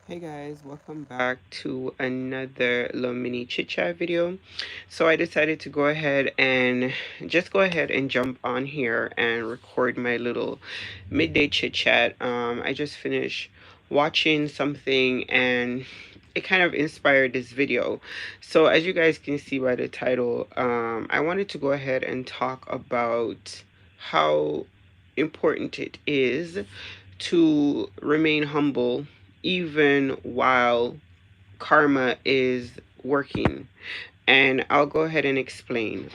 Hey guys, welcome back to another little mini chit chat video. So I decided to go ahead and jump on here and record my little midday chit chat. I just finished watching something and it kind of inspired this video. So as you guys can see by the title, I wanted to go ahead and talk about how important it is to remain humble even while karma is working. And I'll go ahead and explain.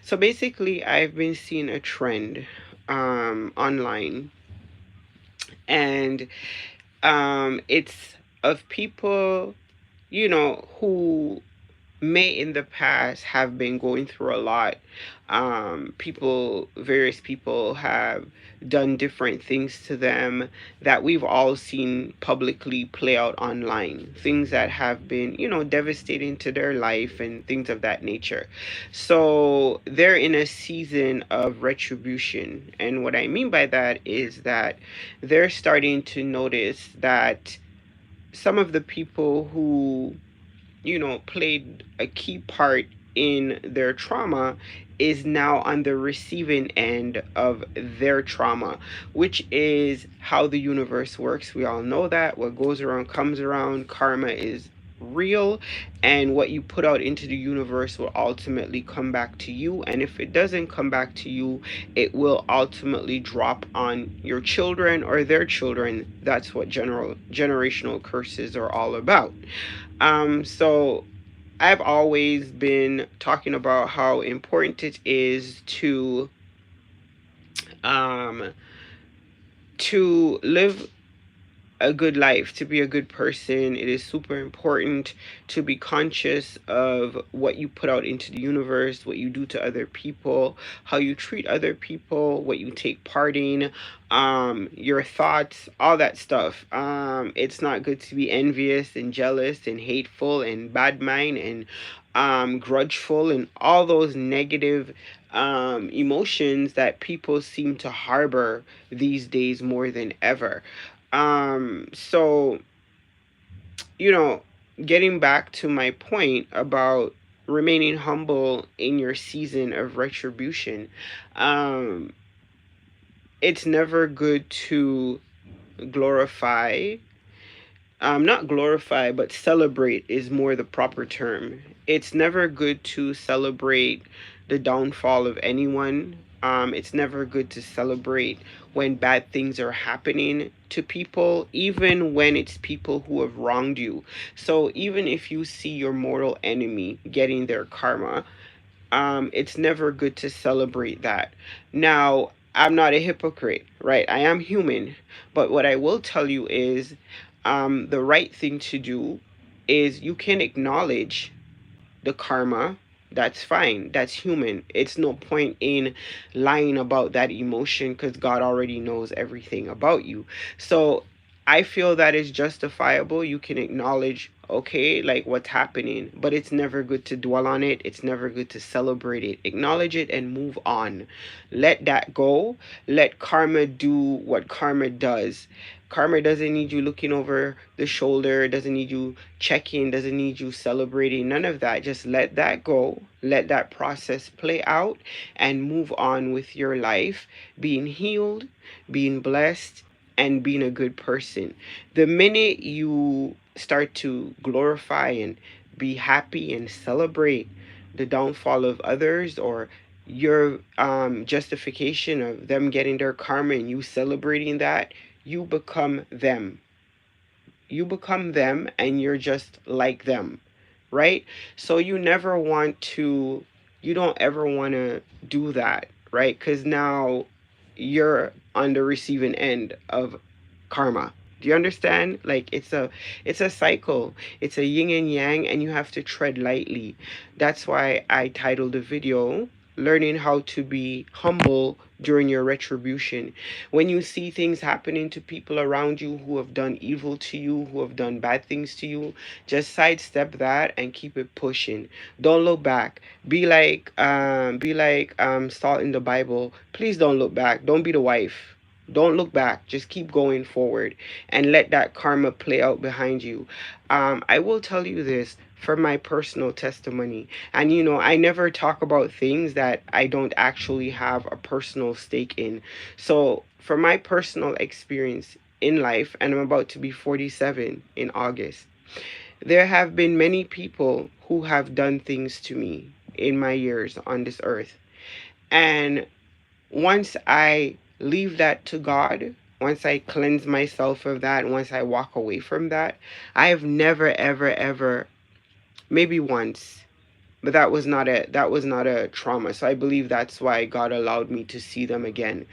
So basically, I've been seeing a trend online, and it's of people, who may in the past have been going through a lot. Various people have done different things to them that we've all seen publicly play out online. Things that have been, devastating to their life and things of that nature. So they're in a season of retribution. And what I mean by that is that they're starting to notice that some of the people who played a key part in their trauma is now on the receiving end of their trauma, which is how the universe works. We all know that what goes around comes around. Karma is real, and what you put out into the universe will ultimately come back to you. And if it doesn't come back to you, it will ultimately drop on your children or their children. That's what generational curses are all about. So I've always been talking about how important it is um to live a good life, to be a good person. It is super important to be conscious of what you put out into the universe, what you do to other people, how you treat other people, what you take part in, your thoughts, all that stuff. It's not good to be envious and jealous and hateful and bad mind and grudgeful and all those negative emotions that people seem to harbor these days more than ever. So, you know, getting back to my point about remaining humble in your season of retribution, um, it's never good to glorify, not glorify, but celebrate is more the proper term. It's never good to celebrate the downfall of anyone. It's never good to celebrate when bad things are happening to people, even when it's people who have wronged you. So even if you see your mortal enemy getting their karma, it's never good to celebrate that. Now, I'm not a hypocrite, right? I am human. But what I will tell you is the right thing to do is you can acknowledge the karma. That's fine. That's human. It's no point in lying about that emotion because God already knows everything about you. So I feel that is justifiable. You can acknowledge, okay, like what's happening, but it's never good to dwell on it. It's never good to celebrate it. Acknowledge it and move on. Let that go. Let karma do what karma does. Karma doesn't need you looking over the shoulder, doesn't need you checking, doesn't need you celebrating, none of that. Just let that go, let that process play out, and move on with your life, being healed, being blessed, and being a good person. The minute you start to glorify and be happy and celebrate the downfall of others or your justification of them getting their karma and you celebrating that, you become them. You become them and you're just like them, right? So you don't ever want to do that, right? Because now you're on the receiving end of karma. Do you understand? Like it's a cycle. It's a yin and yang and you have to tread lightly. That's why I titled the video learning how to be humble during your retribution. When you see things happening to people around you who have done evil to you, who have done bad things to you, just sidestep that and keep it pushing. Don't look back. Be like Saul in the Bible. Please don't look back. Don't be the wife. Don't look back. Just keep going forward and let that karma play out behind you. I will tell you this from my personal testimony. And I never talk about things that I don't actually have a personal stake in. So, from my personal experience in life, and I'm about to be 47 in August, there have been many people who have done things to me in my years on this earth. And once I leave that to God, once I cleanse myself of that, once I walk away from that, I have never, ever, ever, maybe once, but that was not a trauma. So I believe that's why God allowed me to see them again.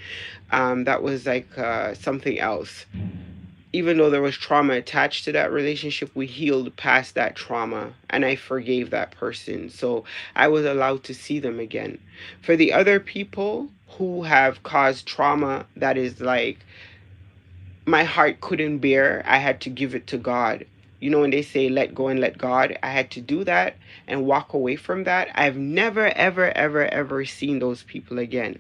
That was like something else. Even though there was trauma attached to that relationship, we healed past that trauma and I forgave that person. So I was allowed to see them again. For the other people who have caused trauma that is like my heart couldn't bear, I had to give it to God. When they say let go and let God, I had to do that and walk away from that. I've never, ever, ever, ever seen those people again.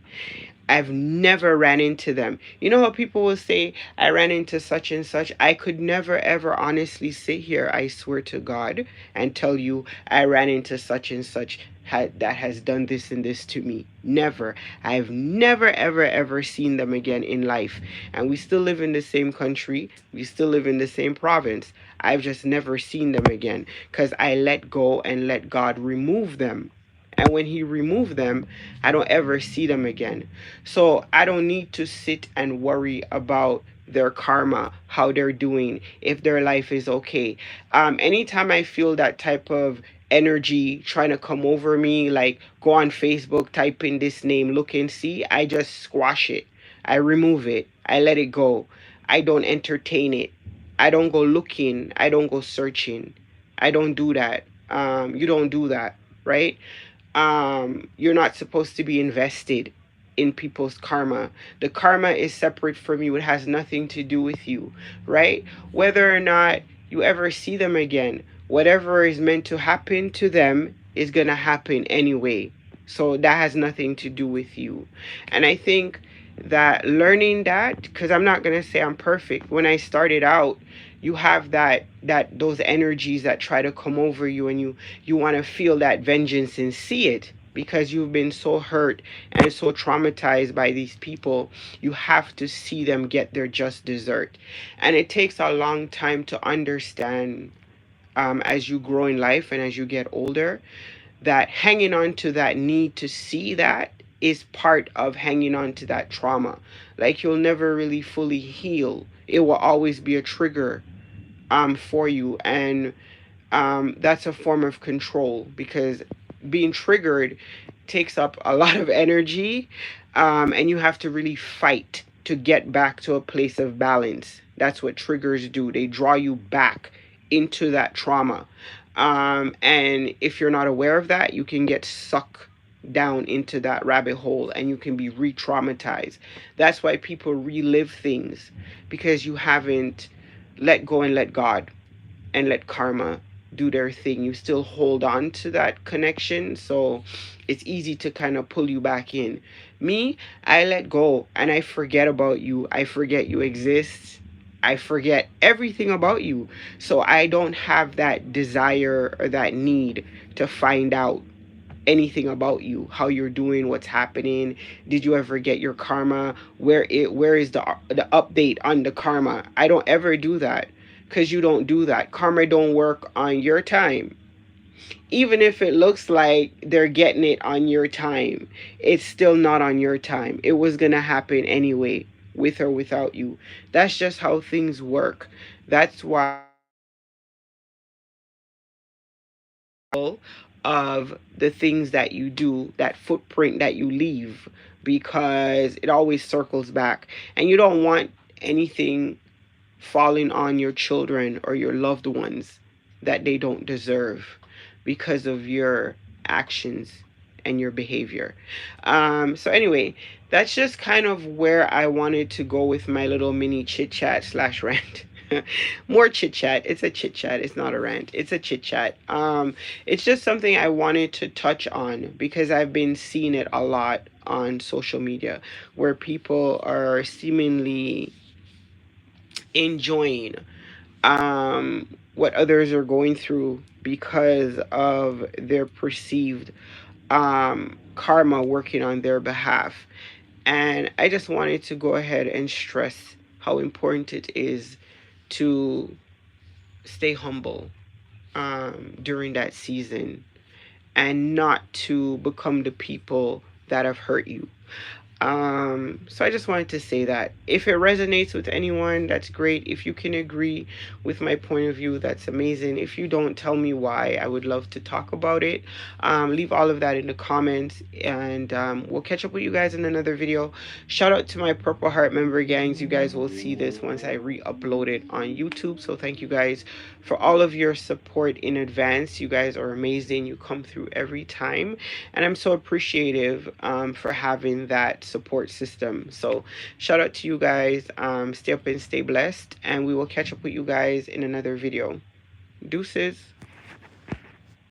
I've never ran into them. You know how people will say, I ran into such and such? I could never, ever honestly sit here, I swear to God, and tell you I ran into such and such that has done this and this to me. Never. I've never, ever, ever seen them again in life. And we still live in the same country. We still live in the same province. I've just never seen them again because I let go and let God remove them. And when he removed them, I don't ever see them again. So I don't need to sit and worry about their karma, how they're doing, if their life is okay. Anytime I feel that type of energy trying to come over me, like go on Facebook, type in this name, look and see, I just squash it. I remove it. I let it go. I don't entertain it. I don't go looking. I don't go searching. I don't do that. You don't do that, right? You're not supposed to be invested in people's karma. The karma is separate from you. It has nothing to do with you, right? Whether or not you ever see them again, whatever is meant to happen to them is going to happen anyway. So that has nothing to do with you. And I think that learning that, because I'm not going to say I'm perfect. When I started out, you have that those energies that try to come over you, and you want to feel that vengeance and see it because you've been so hurt and so traumatized by these people. You have to see them get their just desert. And it takes a long time to understand, as you grow in life and as you get older, that hanging on to that need to see that is part of hanging on to that trauma. Like you'll never really fully heal. It will always be a trigger for you. And that's a form of control because being triggered takes up a lot of energy, and you have to really fight to get back to a place of balance. That's what triggers do. They draw you back into that trauma. And if you're not aware of that, you can get sucked down into that rabbit hole and you can be re traumatized. That's why people relive things because you haven't let go and let God and let karma do their thing. You still hold on to that connection. So it's easy to kind of pull you back in. Me, I let go and I forget about you. I forget you exist. I forget everything about you. So I don't have that desire or that need to find out anything about you, how you're doing, what's happening. Did you ever get your karma? Where is the update on the karma? I don't ever do that because you don't do that. Karma don't work on your time. Even if it looks like they're getting it on your time, it's still not on your time. It was going to happen anyway, with or without you. That's just how things work. That's why of the things that you do, that footprint that you leave, because it always circles back. And you don't want anything falling on your children or your loved ones that they don't deserve because of your actions and your behavior. So anyway, that's just kind of where I wanted to go with my little mini chit chat slash rant. More chit chat. It's a chit chat. It's not a rant. It's a chit chat. It's just something I wanted to touch on because I've been seeing it a lot on social media where people are seemingly enjoying what others are going through because of their perceived karma working on their behalf. And I just wanted to go ahead and stress how important it is to stay humble during that season and not to become the people that have hurt you. So I just wanted to say that if it resonates with anyone, that's great. If you can agree with my point of view, that's amazing. If you don't, tell me why. I would love to talk about it. Leave all of that in the comments, and we'll catch up with you guys in another video. Shout out to my Purple Heart member gangs. You guys will see this once I re-upload it on YouTube. So thank you guys for all of your support in advance. You guys are amazing. You come through every time, and I'm so appreciative for having that support system. So shout out to you guys. Stay up and stay blessed, and we will catch up with you guys in another video. Deuces.